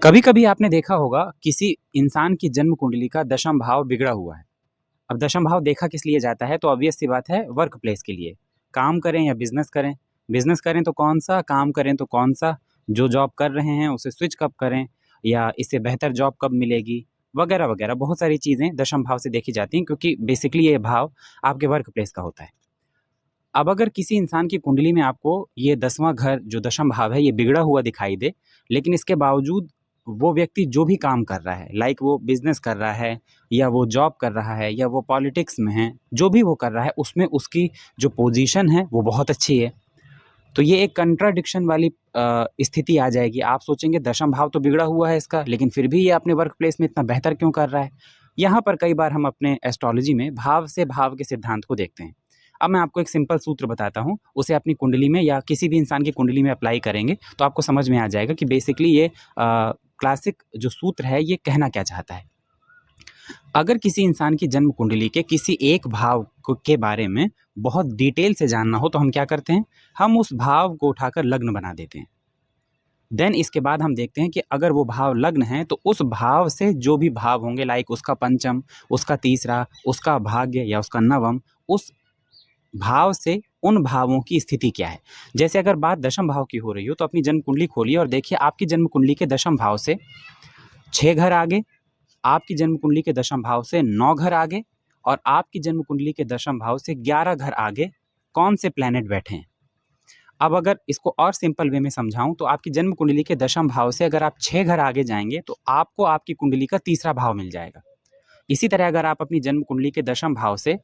कभी कभी आपने देखा होगा किसी इंसान की जन्म कुंडली का दशम भाव बिगड़ा हुआ है। अब दशम भाव देखा किस लिए जाता है, तो ऑब्वियस सी बात है, वर्क प्लेस के लिए। काम करें या बिजनेस करें, बिजनेस करें तो कौन सा, काम करें तो कौन सा, जो जॉब कर रहे हैं उसे स्विच कब करें, या इससे बेहतर जॉब कब मिलेगी, वगैरह वगैरह बहुत सारी चीज़ें दशम भाव से देखी जाती हैं, क्योंकि बेसिकली ये भाव आपके वर्क प्लेस का होता है। अब अगर किसी इंसान की कुंडली में आपको ये 10वां घर जो दशम भाव है ये बिगड़ा हुआ दिखाई दे, लेकिन इसके बावजूद वो व्यक्ति जो भी काम कर रहा है, लाइक वो बिजनेस कर रहा है या वो जॉब कर रहा है या वो पॉलिटिक्स में है, जो भी वो कर रहा है उसमें उसकी जो पोजीशन है वो बहुत अच्छी है, तो ये एक कंट्राडिक्शन वाली स्थिति आ जाएगी। आप सोचेंगे दशम भाव तो बिगड़ा हुआ है इसका, लेकिन फिर भी ये अपने वर्क प्लेस में इतना बेहतर क्यों कर रहा है। यहाँ पर कई बार हम अपने एस्ट्रोलॉजी में भाव से भाव के सिद्धांत को देखते हैं। अब मैं आपको एक सिंपल सूत्र बताता हूँ, उसे अपनी कुंडली में या किसी भी इंसान की कुंडली में अप्लाई करेंगे तो आपको समझ में आ जाएगा कि बेसिकली ये क्लासिक जो सूत्र है ये कहना क्या चाहता है। अगर किसी इंसान की जन्म कुंडली के किसी एक भाव के बारे में बहुत डिटेल से जानना हो तो हम क्या करते हैं, हम उस भाव को उठाकर लग्न बना देते हैं। देन इसके बाद हम देखते हैं कि अगर वो भाव लग्न है तो उस भाव से जो भी भाव होंगे, लाइक उसका पंचम, उसका तीसरा, उसका भाग्य या उसका नवम, उस भाव से उन भावों की स्थिति क्या है। जैसे अगर बात दशम भाव की हो रही हो तो अपनी जन्म कुंडली खोलिए और देखिए आपकी जन्म कुंडली के दशम भाव से 6 घर आगे, आपकी जन्म कुंडली के दशम भाव से 9 घर आगे और आपकी जन्म कुंडली के दशम भाव से 11 घर आगे कौन से प्लैनेट बैठे हैं। अब अगर इसको और सिंपल वे में समझाऊं तो आपकी जन्म कुंडली के दशम भाव से अगर आप 6 घर आगे जाएंगे तो आपको आपकी कुंडली का तीसरा भाव मिल जाएगा। इसी तरह अगर आप अपनी जन्म कुंडली के दशम भाव से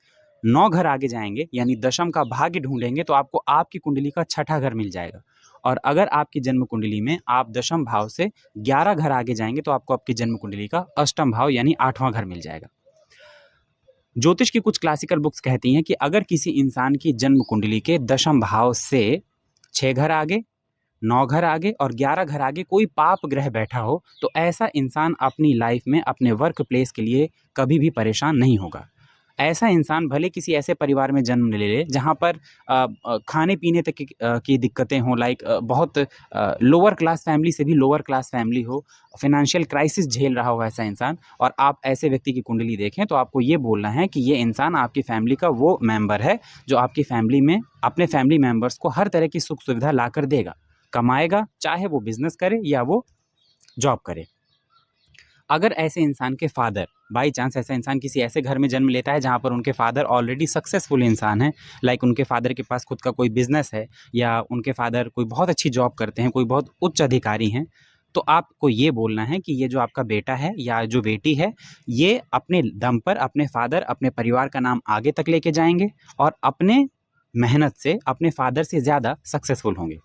9 घर आगे जाएंगे, यानी दशम का भाग्य ढूंढेंगे, तो आपको आपकी कुंडली का छठा घर मिल जाएगा। और अगर आपकी जन्म कुंडली में आप दशम भाव से 11 घर आगे जाएंगे तो आपको आपकी जन्म कुंडली का अष्टम भाव यानी 8वां घर मिल जाएगा। ज्योतिष की कुछ क्लासिकल बुक्स कहती हैं कि अगर किसी इंसान की जन्म कुंडली के दशम भाव से 6 घर आगे, 9 घर आगे और 11 घर आगे कोई पाप ग्रह बैठा हो तो ऐसा इंसान अपनी लाइफ में अपने वर्क प्लेस के लिए कभी भी परेशान नहीं होगा। ऐसा इंसान भले किसी ऐसे परिवार में जन्म ले ले जहाँ पर खाने पीने तक की दिक्कतें हों, लाइक बहुत लोअर क्लास फैमिली से भी लोअर क्लास फैमिली हो, फाइनेंशियल क्राइसिस झेल रहा हो ऐसा इंसान, और आप ऐसे व्यक्ति की कुंडली देखें तो आपको ये बोलना है कि ये इंसान आपकी फैमिली का वो मेंबर है जो आपकी फैमिली में अपने फैमिली मेंबर्स को हर तरह की सुख सुविधा ला कर देगा, कमाएगा, चाहे वो बिजनेस करे या वो जॉब करे। अगर ऐसे इंसान के फादर, बाई चांस ऐसा इंसान किसी ऐसे घर में जन्म लेता है जहाँ पर उनके फादर ऑलरेडी सक्सेसफुल इंसान हैं, लाइक उनके फादर के पास खुद का कोई बिजनेस है या उनके फादर कोई बहुत अच्छी जॉब करते हैं, कोई बहुत उच्च अधिकारी हैं, तो आपको ये बोलना है कि ये जो आपका बेटा है या जो बेटी है, ये अपने दम पर अपने फादर, अपने परिवार का नाम आगे तक लेके जाएंगे और अपने मेहनत से अपने फादर से ज़्यादा सक्सेसफुल होंगे।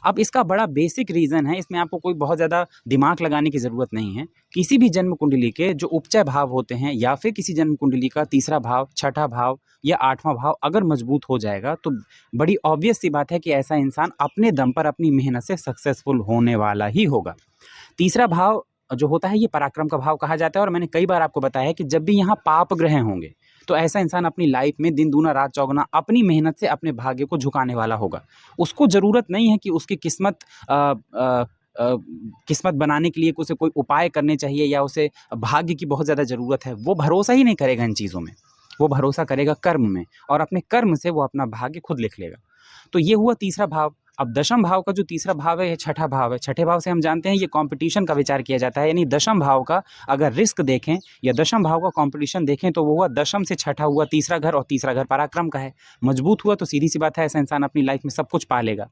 अब इसका बड़ा बेसिक रीज़न है, इसमें आपको कोई बहुत ज़्यादा दिमाग लगाने की ज़रूरत नहीं है। किसी भी जन्म कुंडली के जो उपचय भाव होते हैं या फिर किसी जन्म कुंडली का तीसरा भाव, छठा भाव या 8वां भाव अगर मजबूत हो जाएगा तो बड़ी ऑब्वियस सी बात है कि ऐसा इंसान अपने दम पर अपनी मेहनत से सक्सेसफुल होने वाला ही होगा। तीसरा भाव जो होता है ये पराक्रम का भाव कहा जाता है, और मैंने कई बार आपको बताया है कि जब भी यहाँ पाप ग्रह होंगे तो ऐसा इंसान अपनी लाइफ में दिन दूना रात चौगुना अपनी मेहनत से अपने भाग्य को झुकाने वाला होगा। उसको ज़रूरत नहीं है कि उसकी किस्मत किस्मत बनाने के लिए उसे कोई उपाय करने चाहिए या उसे भाग्य की बहुत ज़्यादा ज़रूरत है। वो भरोसा ही नहीं करेगा इन चीज़ों में, वो भरोसा करेगा कर्म में, और अपने कर्म से वो अपना भाग्य खुद लिख लेगा। तो ये हुआ तीसरा भाव। अब दशम भाव का जो तीसरा भाव है, ये छठा भाव है। छठे भाव से हम जानते हैं ये कंपटीशन का विचार किया जाता है, यानी दशम भाव का अगर रिस्क देखें या दशम भाव का कंपटीशन देखें तो वो हुआ दशम से छठा हुआ तीसरा घर, और तीसरा घर पराक्रम का है। मजबूत हुआ तो सीधी सी बात है ऐसा इंसान अपनी लाइफ में सब कुछ पा लेगा।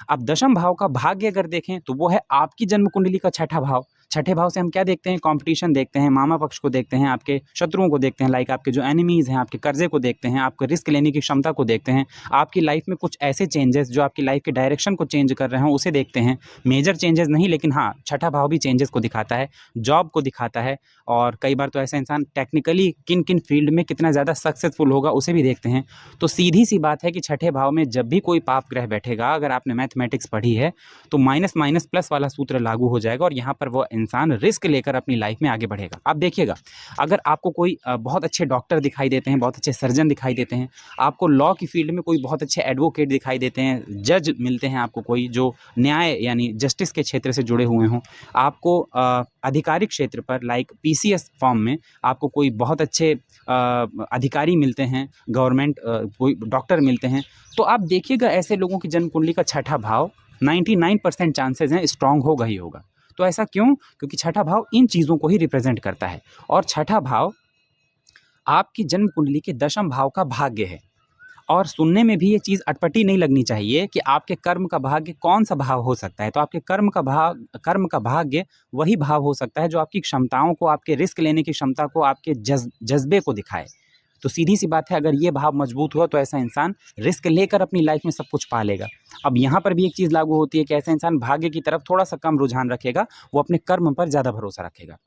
अब दशम भाव का भाग्य अगर देखें तो वो है आपकी जन्म कुंडली का छठा भाव। छठे भाव से हम क्या देखते हैं, कंपटीशन देखते हैं, मामा पक्ष को देखते हैं, आपके शत्रुओं को देखते हैं, लाइक आपके जो एनिमीज़ हैं, आपके कर्जे को देखते हैं, आपके रिस्क लेने की क्षमता को देखते हैं, आपकी लाइफ में कुछ ऐसे चेंजेस जो आपकी लाइफ के डायरेक्शन को चेंज कर रहे हैं उसे देखते हैं। मेजर चेंजेस नहीं, लेकिन हाँ छठा भाव भी चेंजेस को दिखाता है, जॉब को दिखाता है, और कई बार तो ऐसा इंसान टेक्निकली किन किन फील्ड में कितना ज़्यादा सक्सेसफुल होगा उसे भी देखते हैं। तो सीधी सी बात है कि छठे भाव में जब भी कोई पाप ग्रह बैठेगा, अगर आपने मैथमेटिक्स पढ़ी है तो माइनस माइनस प्लस वाला सूत्र लागू हो जाएगा और यहाँ पर वो इंसान रिस्क लेकर अपनी लाइफ में आगे बढ़ेगा। आप देखिएगा, अगर आपको कोई बहुत अच्छे डॉक्टर दिखाई देते हैं, बहुत अच्छे सर्जन दिखाई देते हैं, आपको लॉ की फील्ड में कोई बहुत अच्छे एडवोकेट दिखाई देते हैं, जज मिलते हैं आपको कोई जो न्याय यानी जस्टिस के क्षेत्र से जुड़े हुए हों, आपको आधिकारिक क्षेत्र पर लाइक पीसीएस फॉर्म में आपको कोई बहुत अच्छे अधिकारी मिलते हैं, गवर्नमेंट कोई डॉक्टर मिलते हैं, तो आप देखिएगा ऐसे लोगों की जन्म कुंडली का छठा भाव 99% चांसेस हैं स्ट्रांग होगा ही होगा। तो ऐसा क्यों? क्योंकि छठा भाव इन चीज़ों को ही रिप्रेजेंट करता है और छठा भाव आपकी जन्म कुंडली के दशम भाव का भाग्य है। और सुनने में भी ये चीज़ अटपटी नहीं लगनी चाहिए कि आपके कर्म का भाग्य कौन सा भाव हो सकता है। तो आपके कर्म का भाग्य वही भाव हो सकता है जो आपकी क्षमताओं को, आपके रिस्क लेने की क्षमता को, आपके जज्बे को दिखाए। तो सीधी सी बात है, अगर ये भाव मजबूत हुआ तो ऐसा इंसान रिस्क लेकर अपनी लाइफ में सब कुछ पा लेगा। अब यहाँ पर भी एक चीज़ लागू होती है कि ऐसा इंसान भाग्य की तरफ थोड़ा सा कम रुझान रखेगा, वो अपने कर्म पर ज़्यादा भरोसा रखेगा।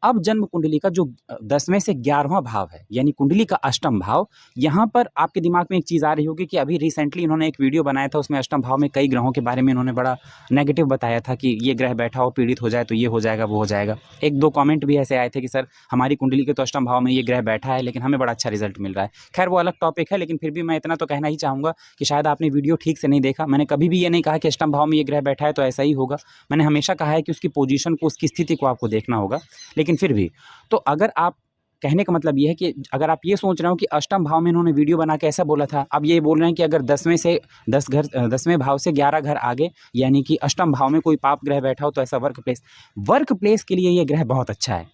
अब जन्म कुंडली का जो 10वें से 11वां भाव है यानी कुंडली का अष्टम भाव, यहाँ पर आपके दिमाग में एक चीज़ आ रही होगी कि अभी रिसेंटली इन्होंने एक वीडियो बनाया था, उसमें अष्टम भाव में कई ग्रहों के बारे में इन्होंने बड़ा नेगेटिव बताया था कि ये ग्रह बैठा हो, पीड़ित हो जाए तो ये हो जाएगा, वो हो जाएगा। 1-2 कमेंट भी ऐसे आए थे कि सर हमारी कुंडली के तो अष्टम भाव में ये ग्रह बैठा है लेकिन हमें बड़ा अच्छा रिजल्ट मिल रहा है। खैर वो अलग टॉपिक है, लेकिन फिर भी मैं इतना तो कहना ही चाहूँगा कि शायद आपने वीडियो ठीक से नहीं देखा। मैंने कभी भी ये नहीं कहा कि अष्टम भाव में ये ग्रह बैठा है तो ऐसा ही होगा। मैंने हमेशा कहा है कि उसकी पोजीशन को, उसकी स्थिति को आपको देखना होगा। लेकिन फिर भी तो अगर आप, कहने का मतलब ये है कि अगर आप ये सोच रहे हो कि अष्टम भाव में इन्होंने वीडियो बना के ऐसा बोला था, अब ये बोल रहे हैं कि अगर 10वें भाव से 11 घर आगे यानी कि अष्टम भाव में कोई पाप ग्रह बैठा हो तो ऐसा वर्क प्लेस के लिए ये ग्रह बहुत अच्छा है।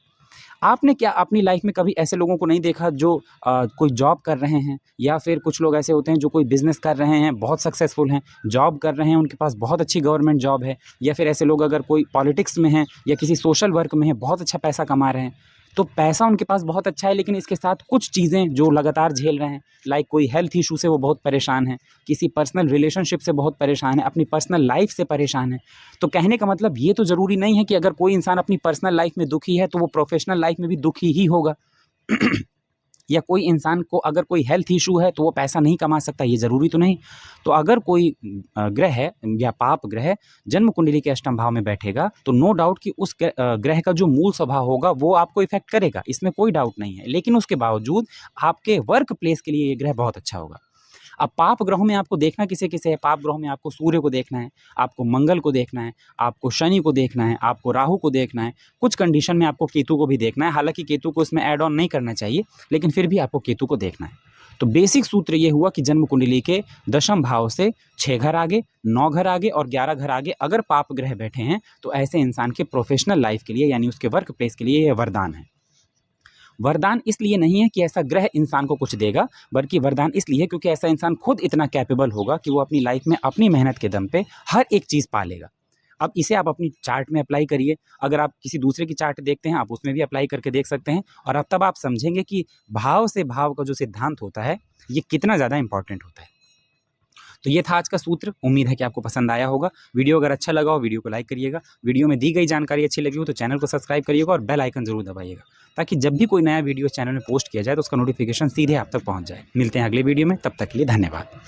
आपने क्या अपनी लाइफ में कभी ऐसे लोगों को नहीं देखा जो कोई जॉब कर रहे हैं, या फिर कुछ लोग ऐसे होते हैं जो कोई बिजनेस कर रहे हैं, बहुत सक्सेसफुल हैं, जॉब कर रहे हैं, उनके पास बहुत अच्छी गवर्नमेंट जॉब है, या फिर ऐसे लोग अगर कोई पॉलिटिक्स में हैं या किसी सोशल वर्क में हैं, बहुत अच्छा पैसा कमा रहे हैं, तो पैसा उनके पास बहुत अच्छा है लेकिन इसके साथ कुछ चीज़ें जो लगातार झेल रहे हैं, लाइक कोई हेल्थ इशू से वो बहुत परेशान है, किसी पर्सनल रिलेशनशिप से बहुत परेशान है, अपनी पर्सनल लाइफ से परेशान है। तो कहने का मतलब ये तो ज़रूरी नहीं है कि अगर कोई इंसान अपनी पर्सनल लाइफ में दुखी है तो वो प्रोफेशनल लाइफ में भी दुखी ही होगा। या कोई इंसान को अगर कोई हेल्थ इशू है तो वो पैसा नहीं कमा सकता, ये ज़रूरी तो नहीं। तो अगर कोई ग्रह है या पाप ग्रह जन्म कुंडली के अष्टम भाव में बैठेगा तो नो डाउट कि उस ग्रह का जो मूल स्वभाव होगा वो आपको इफेक्ट करेगा, इसमें कोई डाउट नहीं है। लेकिन उसके बावजूद आपके वर्क प्लेस के लिए ये ग्रह बहुत अच्छा होगा। अब पाप ग्रहों में आपको देखना किसे किसे है? पाप ग्रहों में आपको सूर्य को देखना है, आपको मंगल को देखना है, आपको शनि को देखना है, आपको राहु को देखना है, कुछ कंडीशन में आपको केतु को भी देखना है। हालांकि केतु को इसमें ऐड ऑन नहीं करना चाहिए, लेकिन फिर भी आपको केतु को देखना है। तो बेसिक सूत्र ये हुआ कि जन्म कुंडली के दशम भाव से 6 घर आगे, 9 घर आगे और 11 घर आगे अगर पाप ग्रह बैठे हैं तो ऐसे इंसान के प्रोफेशनल लाइफ के लिए यानी उसके वर्क प्लेस के लिए यह वरदान है। वरदान इसलिए नहीं है कि ऐसा ग्रह इंसान को कुछ देगा, बल्कि वरदान इसलिए है क्योंकि ऐसा इंसान खुद इतना कैपेबल होगा कि वो अपनी लाइफ में अपनी मेहनत के दम पे हर एक चीज़ पा लेगा। अब इसे आप अपनी चार्ट में अप्लाई करिए। अगर आप किसी दूसरे की चार्ट देखते हैं, आप उसमें भी अप्लाई करके देख सकते हैं और अब तब आप समझेंगे कि भाव से भाव का जो सिद्धांत होता है, ये कितना ज़्यादा इंपॉर्टेंट होता है। तो ये था आज का सूत्र। उम्मीद है कि आपको पसंद आया होगा। वीडियो अगर अच्छा लगा हो, वीडियो को लाइक करिएगा। वीडियो में दी गई जानकारी अच्छी लगी हो तो चैनल को सब्सक्राइब करिएगा और बेल आइकन जरूर दबाइएगा, ताकि जब भी कोई नया वीडियो चैनल में पोस्ट किया जाए तो उसका नोटिफिकेशन सीधे आप तक पहुंच जाए। मिलते हैं अगले वीडियो में, तब तक के लिए धन्यवाद।